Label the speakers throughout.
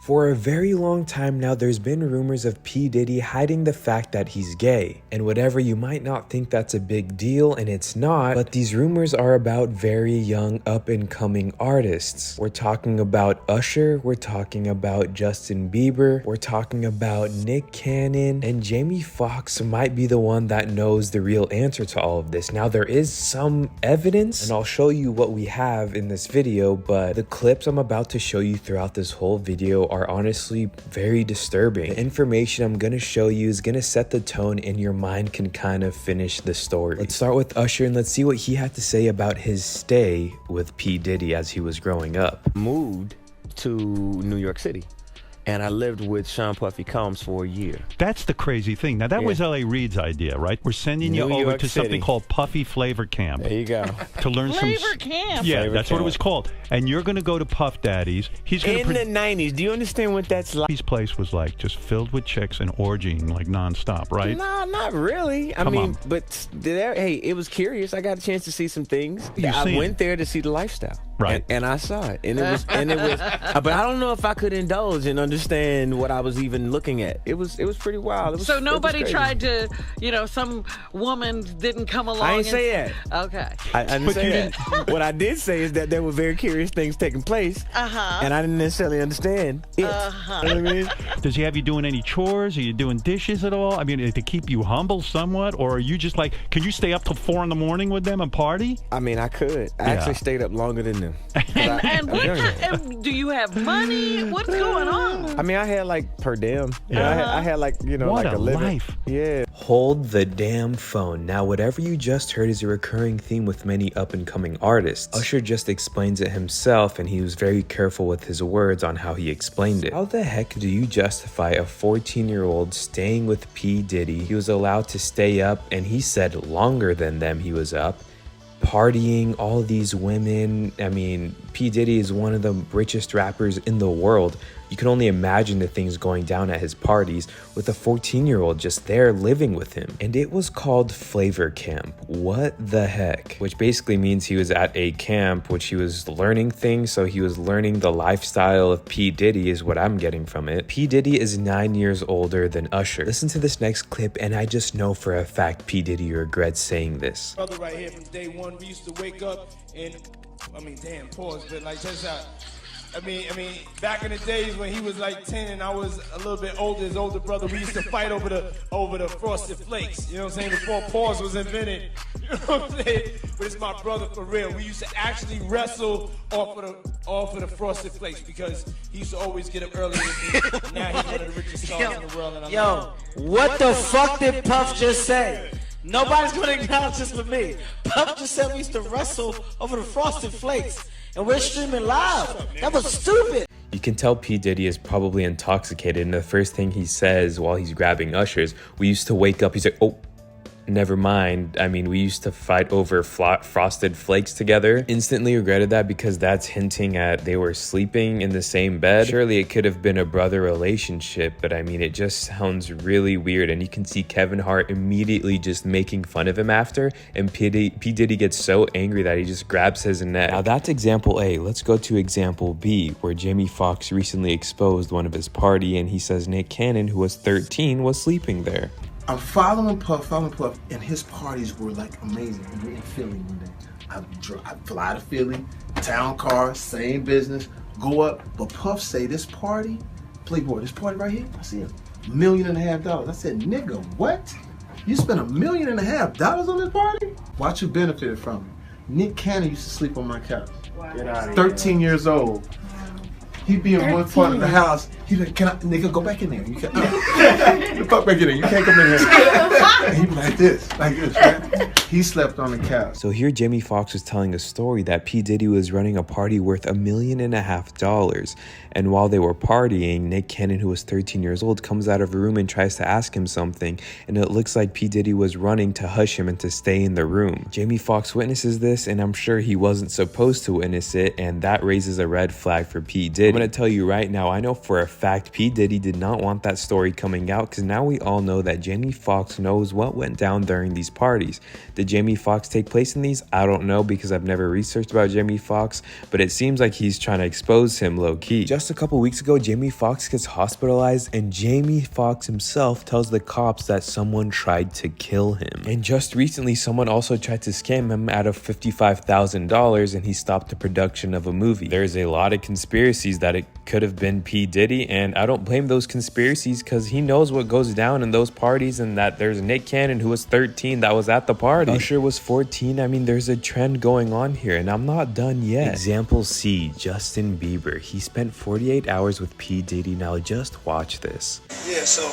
Speaker 1: For a very long time now, there's been rumors of P. Diddy hiding the fact that he's gay. And whatever, you might not think that's a big deal, and it's not, but these rumors are about very young up-and-coming artists. We're talking about Usher, we're talking about Justin Bieber, we're talking about Nick Cannon, and Jamie Foxx might be the one that knows the real answer to all of this. Now, there is some evidence, and I'll show you what we have in this video, but the clips I'm about to show you throughout this whole video are honestly very disturbing. The information I'm gonna show you is gonna set the tone, and your mind can kind of finish the story. Let's start with Usher and let's see what he had to say about his stay with P. Diddy as he was growing up.
Speaker 2: Moved to New York City, and I lived with Sean Puffy Combs for a year.
Speaker 3: That's the crazy thing. Now, that was L.A. Reid's idea, right? We're sending you over to something called Puffy Flavor Camp.
Speaker 2: There you go.
Speaker 3: To learn
Speaker 4: Flavor Camp.
Speaker 3: Yeah,
Speaker 2: Flavor
Speaker 3: that's
Speaker 2: Camp.
Speaker 3: what it was called. And you're going to go to Puff Daddy's. He's going
Speaker 2: In the 90s, do you understand what that's like?
Speaker 3: His place was like just filled with chicks and orgying like nonstop, right?
Speaker 2: Nah, not really. I mean, but there, hey, it was curious. I got a chance to see some things. I went there to see the lifestyle.
Speaker 3: Right.
Speaker 2: And I saw it. And it was but I don't know if I could indulge and understand what I was even looking at. It was pretty wild.
Speaker 4: So nobody tried to, some woman didn't come along.
Speaker 2: I didn't say that.
Speaker 4: Okay.
Speaker 2: I didn't say that. What I did say is that there were very curious things taking place. And I didn't necessarily understand it. You know what I mean?
Speaker 3: Does he have you doing any chores? Are you doing dishes at all? I mean, to keep you humble somewhat? Or are you just like, can you stay up till 4 in the morning with them and party?
Speaker 2: I mean, I could. I actually stayed up longer than them.
Speaker 4: And do you have money? What's going on?
Speaker 2: I mean, I had like per diem.
Speaker 3: Yeah.
Speaker 2: I had like,
Speaker 3: What
Speaker 2: like
Speaker 3: a
Speaker 2: a living.
Speaker 3: life.
Speaker 2: Yeah.
Speaker 1: Hold the damn phone. Now, whatever you just heard is a recurring theme with many up-and-coming artists. Usher just explains it himself, and he was very careful with his words on how he explained it. How the heck do you justify a 14-year-old staying with P. Diddy? He was allowed to stay up, and he said longer than them he was up, partying, all these women. I mean, P. Diddy is one of the richest rappers in the world. You can only imagine the things going down at his parties with a 14-year-old just there living with him. And it was called Flavor Camp. What the heck? Which basically means he was at a camp which he was learning things, so he was learning the lifestyle of P. Diddy is what I'm getting from it. P. Diddy is 9 years older than Usher. Listen to this next clip, and I just know for a fact P. Diddy regrets saying this.
Speaker 5: Brother right here from day one, we used to wake up and, damn, pause, but like just out. I mean, back in the days when he was like 10 and I was a little bit older, his older brother, we used to fight over the Frosted Flakes. You know what I'm saying? Before pause was invented. You know what I'm saying? But it's my brother for real. We used to actually wrestle off of the Frosted Flakes because he used to always get up early with me. And now he's one of the richest stars in the world. And I'm
Speaker 6: What the fuck did Puff just say? Nobody's gonna acknowledge this but me. Puff just said we used to wrestle over the Frosted Flakes. And we're streaming live. That was stupid.
Speaker 1: You can tell P. Diddy is probably intoxicated, and the first thing he says while he's grabbing Usher's, we used to wake up, he's like, oh, never mind. I mean, we used to fight over Frosted Flakes together. Instantly regretted that because that's hinting at they were sleeping in the same bed. Surely it could have been a brother relationship, but I mean, it just sounds really weird. And you can see Kevin Hart immediately just making fun of him after, and P. Diddy gets so angry that he just grabs his neck. Now that's example A. Let's go to example B, where Jamie Foxx recently exposed one of his party, and he says Nick Cannon, who was 13, was sleeping there.
Speaker 7: I'm following Puff, and his parties were like amazing. We were in Philly one day. I fly to Philly, town car, same business, go up. But Puff say this party, Playboy, this party right here, I see $1.5 million. I said, nigga, what? You spent $1.5 million on this party? Watch who benefited from it. Nick Cannon used to sleep on my couch. Wow. 13 years old. He'd be in one part of the house. He'd be like, can I, nigga, go back in there. You can't, the fuck back in there. You can't come in here. And he'd be like this, right? He slept on the couch.
Speaker 1: So here Jamie Foxx was telling a story that P. Diddy was running a party worth $1.5 million. And while they were partying, Nick Cannon, who was 13 years old, comes out of a room and tries to ask him something. And it looks like P. Diddy was running to hush him and to stay in the room. Jamie Foxx witnesses this, and I'm sure he wasn't supposed to witness it. And that raises a red flag for P. Diddy. I'm gonna tell you right now, I know for a fact P. Diddy did not want that story coming out, because now we all know that Jamie Foxx knows what went down during these parties. Did Jamie Foxx take place in these? I don't know, because I've never researched about Jamie Foxx, but it seems like he's trying to expose him low-key. Just a couple weeks ago, Jamie Foxx gets hospitalized, and Jamie Foxx himself tells the cops that someone tried to kill him. And just recently, someone also tried to scam him out of $55,000, and he stopped the production of a movie. There's a lot of conspiracies that it could have been P. Diddy, and I don't blame those conspiracies, because he knows what goes down in those parties, and that there's Nick Cannon, who was 13, that was at the party. Usher was 14. I mean, there's a trend going on here, and I'm not done yet. Example C, Justin Bieber. He spent 48 hours with P. Diddy. Now just watch this.
Speaker 5: Yeah, so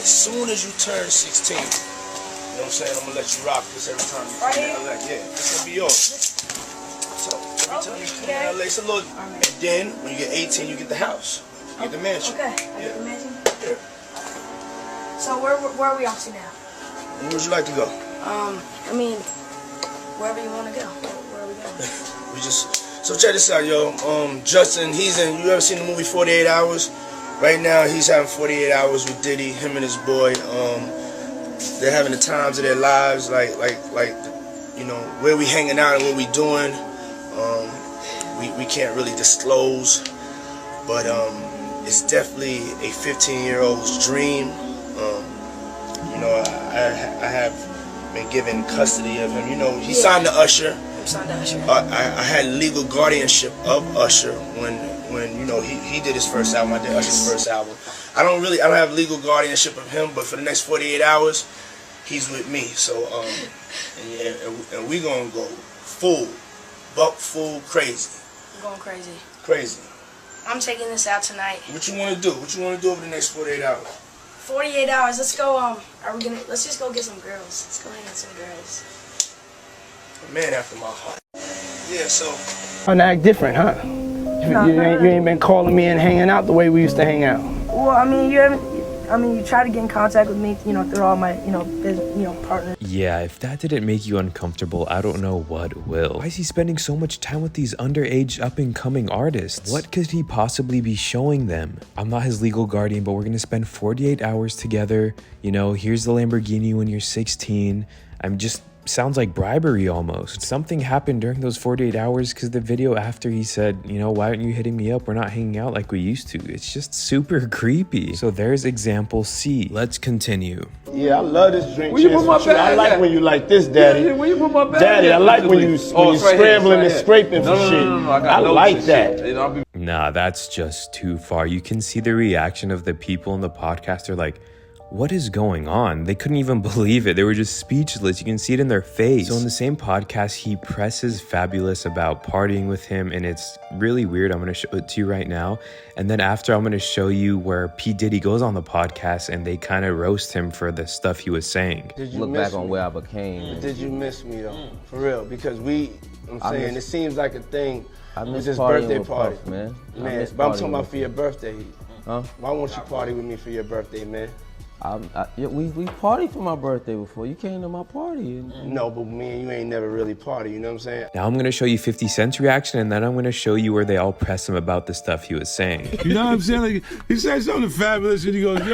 Speaker 5: as soon as you turn 16, you know what I'm saying, I'm gonna let you rock this every time you come to LA. Yeah, this gonna be yours. So every time you come to LA, it's a little, and then when you get 18, you get the house. You get the mansion.
Speaker 8: Okay, I get the mansion? Yeah. So where are we off to now?
Speaker 5: Where would you like to go?
Speaker 8: I mean, wherever you want to go. Where are we going?
Speaker 5: So check this out, yo. Justin, you ever seen the movie 48 Hours? Right now, he's having 48 hours with Diddy, him and his boy. They're having the times of their lives, like, you know, where we hanging out and what we doing. We can't really disclose, but it's definitely a 15-year-old's dream. You know, I have been given custody of him. You know, he signed to Usher. I had legal guardianship of Usher when you know he did his first album. I did Usher's first album. I don't have legal guardianship of him, but for the next 48 hours, he's with me. So and we gonna go full crazy.
Speaker 8: I'm going crazy.
Speaker 5: Crazy.
Speaker 8: I'm taking this out tonight.
Speaker 5: What you wanna do? What you wanna do over the next 48 hours?
Speaker 8: 48 hours. Let's go. Let's just go get some girls. Let's go hang with some girls.
Speaker 5: A man after my heart. Yeah, so.
Speaker 6: Oh, now act different, huh? You ain't been calling me and hanging out the way we used to hang out.
Speaker 8: Well, I mean, you try to get in contact with me, you know, through all my, partners.
Speaker 1: Yeah, if that didn't make you uncomfortable, I don't know what will. Why is he spending so much time with these underage up-and-coming artists? What could he possibly be showing them? I'm not his legal guardian, but we're gonna spend 48 hours together. You know, here's the Lamborghini when you're 16. Sounds like bribery almost. Something happened during those 48 hours, because the video after he said, you know, why aren't you hitting me up? We're not hanging out like we used to. It's just super creepy. So there's example C. Let's continue.
Speaker 9: Yeah, I love this drink. Where you put my bag? I like when you like this, Daddy. Yeah, where you put my bag? Daddy, I like when you scrambling and scraping for shit. I like that.
Speaker 1: Nah, that's just too far. You can see the reaction of the people in the podcast. They're like, what is going on? They couldn't even believe it. They were just speechless. You can see it in their face. So in the same podcast, he presses Fabulous about partying with him, and it's really weird. I'm going to show it to you right now. And then after, I'm going to show you where P. Diddy goes on the podcast, and they kind of roast him for the stuff he was saying.
Speaker 10: Did you look back on where I became?
Speaker 9: Did you miss me, though? For real, because it seems like a thing.
Speaker 10: I miss
Speaker 9: with this
Speaker 10: birthday
Speaker 9: birthday party,
Speaker 10: Puff, man.
Speaker 9: But I'm talking about for your birthday. Huh? Why won't you party with me for your birthday, man?
Speaker 10: We partied for my birthday before. You came to my party.
Speaker 9: No, but me and you ain't never really party, you know what I'm saying?
Speaker 1: Now I'm going to show you 50 Cent's reaction, and then I'm going to show you where they all press him about the stuff he was saying.
Speaker 11: You know what I'm saying? Like, he said something fabulous, and he goes, but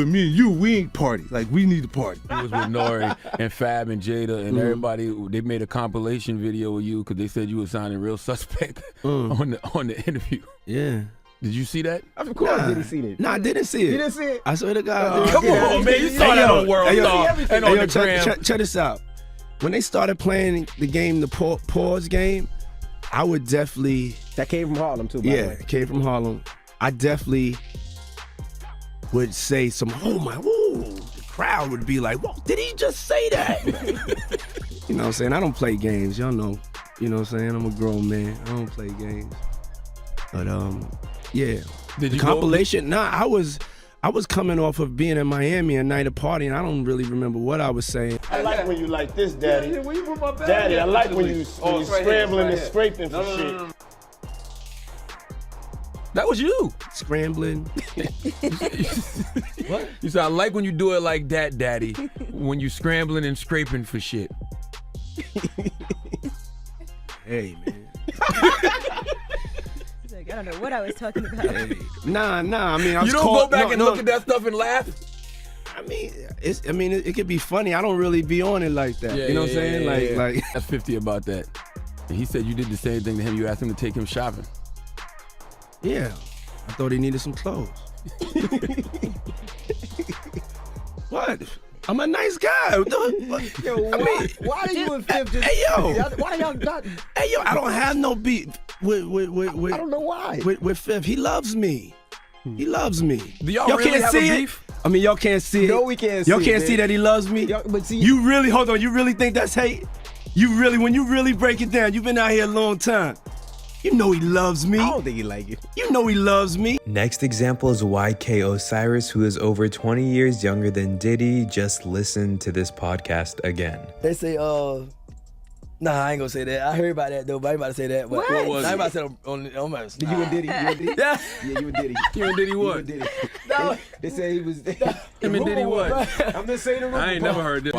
Speaker 11: me and you, we ain't party. Like, we need to party.
Speaker 12: He was with Nori and Fab and Jada and everybody. They made a compilation video with you because they said you were sounding real suspect on the interview.
Speaker 11: Yeah.
Speaker 12: Did you see that?
Speaker 10: Of course, I didn't see that.
Speaker 11: No, I didn't see it.
Speaker 10: You didn't see it?
Speaker 11: I swear to God.
Speaker 12: Come on, man. You saw that on World Star and on the gram.
Speaker 11: Check this out. When they started playing the game, the pause game, I would definitely...
Speaker 10: That came from Harlem, too, by the way.
Speaker 11: Yeah, it came from Harlem. I definitely would say some, the crowd would be like, whoa, did he just say that? You know what I'm saying? I don't play games. Y'all know. You know what I'm saying? I'm a grown man. I don't play games. But, yeah.
Speaker 12: Did you
Speaker 11: compilation? Nah, I was coming off of being in Miami a night of partying. I don't really remember what I was saying.
Speaker 9: I like when you like this, Daddy.
Speaker 10: Yeah, where you put my bag?
Speaker 9: Daddy, I like when you scrambling and scraping for shit.
Speaker 12: No. That was you.
Speaker 11: Scrambling.
Speaker 12: What? You said, I like when you do it like that, Daddy. When you scrambling and scraping for shit.
Speaker 11: Hey, man.
Speaker 13: don't know what I was talking about.
Speaker 11: Nah. I mean, I was
Speaker 12: You don't
Speaker 11: caught,
Speaker 12: go back and look at that stuff and laugh?
Speaker 11: I mean, it could be funny. I don't really be on it like that. You know what I'm saying? Like
Speaker 12: that's 50 about that. And he said you did the same thing to him. You asked him to take him shopping.
Speaker 11: Yeah, I thought he needed some clothes. What? I'm a nice guy.
Speaker 14: Yo, why are you and Fifth just...
Speaker 11: Hey, yo.
Speaker 14: Why y'all not...
Speaker 11: Hey, yo, I don't have no beef with
Speaker 14: I don't know why.
Speaker 11: With Fifth. He loves me. He loves me.
Speaker 12: Do y'all really
Speaker 11: can't
Speaker 12: have
Speaker 11: see
Speaker 12: a
Speaker 11: it?
Speaker 12: beef?
Speaker 11: I mean, y'all can't see it.
Speaker 14: No, we can't see
Speaker 11: Y'all
Speaker 14: it,
Speaker 11: can't
Speaker 14: man.
Speaker 11: see that he loves me?
Speaker 14: But see...
Speaker 11: You really, hold on, you really think that's hate? When you really break it down, you've been out here a long time. You know he loves me.
Speaker 14: I don't think he like it.
Speaker 11: You know he loves me.
Speaker 1: Next example is YK Osiris, who is over 20 years younger than Diddy. Just listen to this podcast again.
Speaker 15: They say, nah, I ain't gonna say that. I heard about that though, but I ain't about to say that. But
Speaker 12: What was
Speaker 15: I ain't
Speaker 12: it?
Speaker 15: about to say it on my.
Speaker 14: You and Diddy?
Speaker 15: Yeah.
Speaker 14: Yeah, you and Diddy.
Speaker 12: You and Diddy what?
Speaker 15: No.
Speaker 14: They said he was...
Speaker 12: Him and Diddy what?
Speaker 14: I'm just saying the rumor.
Speaker 12: I ain't never heard this.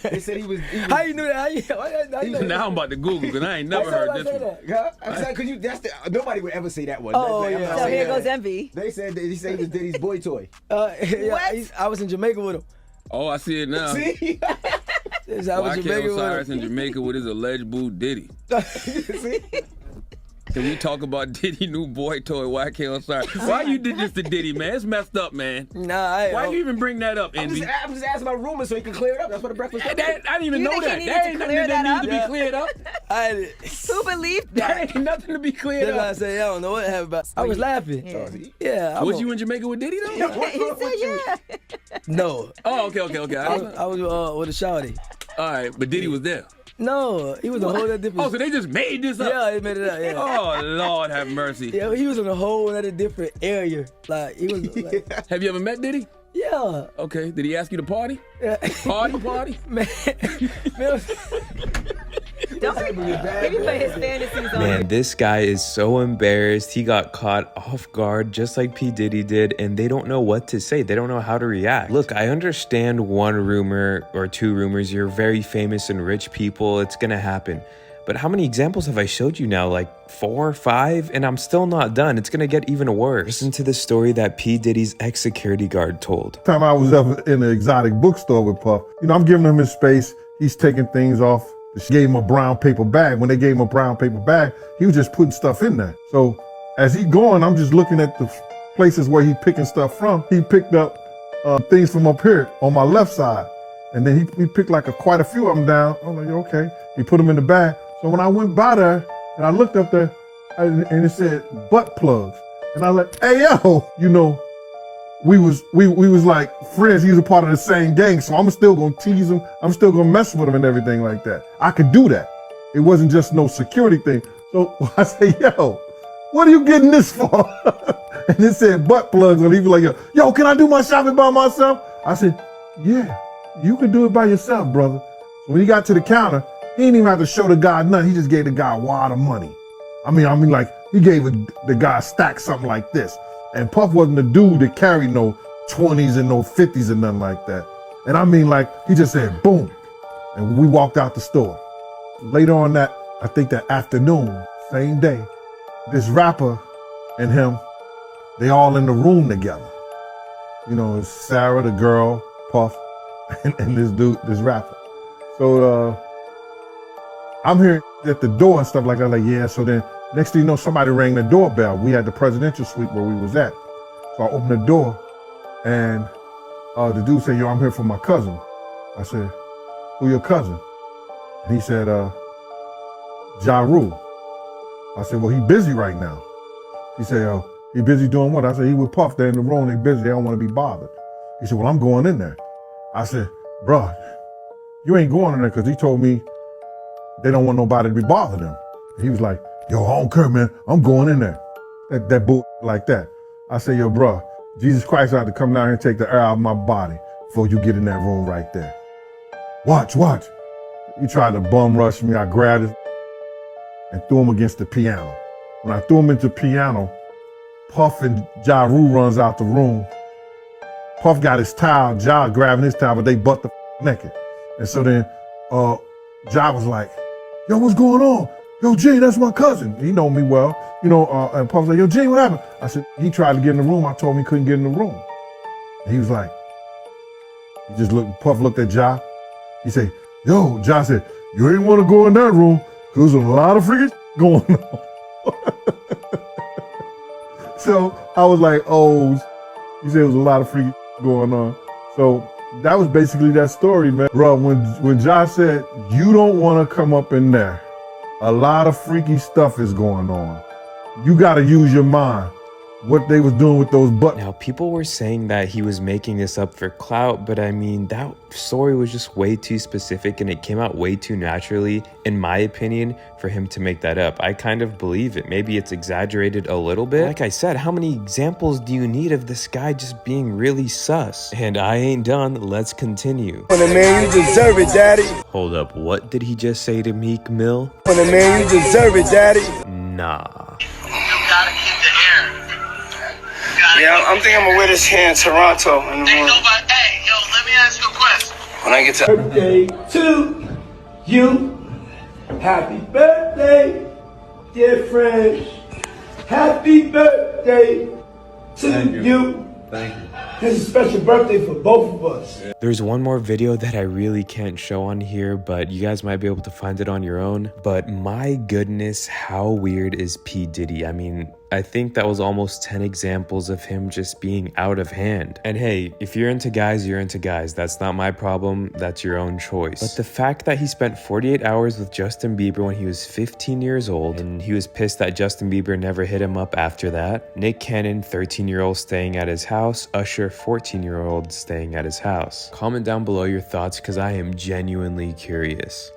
Speaker 14: They said he was...
Speaker 15: How you knew that? How you know
Speaker 12: Now I'm about to Google because I ain't never heard this one.
Speaker 14: Because nobody would ever say that one.
Speaker 15: Oh,
Speaker 14: I'm
Speaker 15: yeah.
Speaker 14: not
Speaker 13: So
Speaker 14: saying
Speaker 13: here
Speaker 14: that.
Speaker 13: goes Envy.
Speaker 14: They said he was Diddy's boy toy.
Speaker 15: Yeah, I was in Jamaica with him.
Speaker 12: Oh, I see it now.
Speaker 14: See?
Speaker 15: I was in
Speaker 12: YK
Speaker 15: Jamaica
Speaker 12: Osiris
Speaker 15: with
Speaker 12: in Jamaica with his alleged boo Diddy.
Speaker 14: See?
Speaker 12: Can we talk about Diddy new boy toy YK Osiris? Why you did this to Diddy, man? It's messed up, man.
Speaker 15: him. Nah,
Speaker 12: Why you even bring that up, Envy?
Speaker 14: I'm just asking about rumors so he can clear it up. That's what the breakfast
Speaker 12: I didn't even
Speaker 13: You
Speaker 12: know
Speaker 13: think he
Speaker 12: that.
Speaker 13: needed
Speaker 12: That
Speaker 13: to
Speaker 12: ain't
Speaker 13: clear
Speaker 12: nothing
Speaker 13: that
Speaker 12: that needs to be cleared up.
Speaker 13: Who believed
Speaker 12: That
Speaker 13: that?
Speaker 12: ain't nothing to be cleared
Speaker 15: That's why I
Speaker 12: up.
Speaker 15: say I don't know what happened about. I was laughing. Yeah.
Speaker 12: Was you in Jamaica with Diddy though?
Speaker 13: He said yeah.
Speaker 15: No.
Speaker 12: Oh, okay.
Speaker 15: I was with a shawty.
Speaker 12: All right, but Diddy was there.
Speaker 15: No, he was a whole other different.
Speaker 12: Oh, so they just made this up?
Speaker 15: Yeah, they made it up. Yeah.
Speaker 12: Oh, Lord have mercy.
Speaker 15: Yeah, he was in a whole other different area. Like he was. Like,
Speaker 12: Have you ever met Diddy?
Speaker 15: yeah.
Speaker 12: Okay. Did he ask you to party?
Speaker 15: Yeah.
Speaker 12: Party?
Speaker 15: Man.
Speaker 13: Don't maybe put his fantasies on.
Speaker 1: Man, this guy is so embarrassed. He got caught off guard just like P. Diddy did, and they don't know what to say. They don't know how to react. Look, I understand one rumor or two rumors. You're very famous and rich people. It's gonna happen. But how many examples have I showed you now? Like 4 or 5? And I'm still not done. It's gonna get even worse. Listen to the story that P. Diddy's ex-security guard told.
Speaker 16: Time I was up in an exotic bookstore with Puff, I'm giving him his space. He's taking things off. She gave him a brown paper bag. When they gave him a brown paper bag, he was just putting stuff in there. So as he going, I'm just looking at the places where he picking stuff from. He picked up things from up here on my left side. And then he picked like quite a few of them down. I'm like, okay. He put them in the bag. So when I went by there and I looked up there and it said butt plugs. And I was like, hey, yo, we was like friends. He was a part of the same gang. So I'm still gonna tease him. I'm still gonna mess with him and everything like that. I could do that. It wasn't just no security thing. So I say, yo, what are you getting this for? And it said butt plugs. And he was like, yo, can I do my shopping by myself? I said, yeah, you can do it by yourself, brother. So when he got to the counter, he didn't even have to show the guy nothing. He just gave the guy a wad of money. I mean, like he gave the guy a stack, something like this. And Puff wasn't the dude that carried no 20s and no 50s and nothing like that. And I mean, like, he just said, boom. And we walked out the store. Later on that, I think that afternoon, same day, this rapper and him, they all in the room together. It's Sarah, the girl, Puff, and this dude, this rapper. So I'm hearing at the door and stuff like that, like, yeah, so then next thing you know, somebody rang the doorbell. We had the presidential suite where we was at. So I opened the door and the dude said, yo, I'm here for my cousin. I said, who your cousin? And he said, Ja Rule. I said, well, he busy right now. He said, he busy doing what? I said, he with Puff, they're in the room, they busy, they don't want to be bothered. He said, well, I'm going in there. I said, bruh, you ain't going in there because he told me they don't want nobody to be bothering him. He was like, yo, I don't care, man. I'm going in there. That bull like that. I say, yo, bro, Jesus Christ had to come down here and take the air out of my body before you get in that room right there. Watch. He tried to bum rush me. I grabbed him and threw him against the piano. When I threw him into the piano, Puff and Ja Rule runs out the room. Puff got his towel, Ja grabbing his towel, but they butt the naked. And so then Ja was like, yo, what's going on? yo, Gene, that's my cousin. He know me well. You know, and Puff's like, yo, Gene, what happened? I said, he tried to get in the room. I told him he couldn't get in the room. And he was like, he just looked, Puff looked at Ja. He said, yo, Ja said, you ain't want to go in that room because there's a lot of freaking going on. So I was like, oh, he said there was a lot of freaking going on. So that was basically that story, man. Bro, when Josh said, you don't want to come up in there, a lot of freaky stuff is going on. You got to use your mind. What they was doing with those buttons.
Speaker 1: Now, people were saying that he was making this up for clout, but I mean, that story was just way too specific and it came out way too naturally, in my opinion, for him to make that up. I kind of believe it. Maybe it's exaggerated a little bit. Like I said, how many examples do you need of this guy just being really sus? And I ain't done. Let's continue.
Speaker 9: When a man, you deserve it, daddy.
Speaker 1: Hold up, what did he just say to Meek Mill?
Speaker 9: When a man, you deserve it, daddy.
Speaker 1: Nah.
Speaker 9: Yeah, I'm thinking I'm gonna wear this here in Toronto. Hey, yo, let me ask you a question. When I get to
Speaker 17: birthday to you, happy birthday, dear friend. Happy birthday to you. Thank you. It's a special birthday for both of us.
Speaker 1: There's one more video that I really can't show on here, but you guys might be able to find it on your own. But my goodness, how weird is P. Diddy? I mean, I think that was almost 10 examples of him just being out of hand. And hey, if you're into guys, you're into guys. That's not my problem. That's your own choice. But the fact that he spent 48 hours with Justin Bieber when he was 15 years old, and he was pissed that Justin Bieber never hit him up after that. Nick Cannon, 13-year-old staying at his house. Usher, 14-year-old staying at his house. Comment down below your thoughts because I am genuinely curious.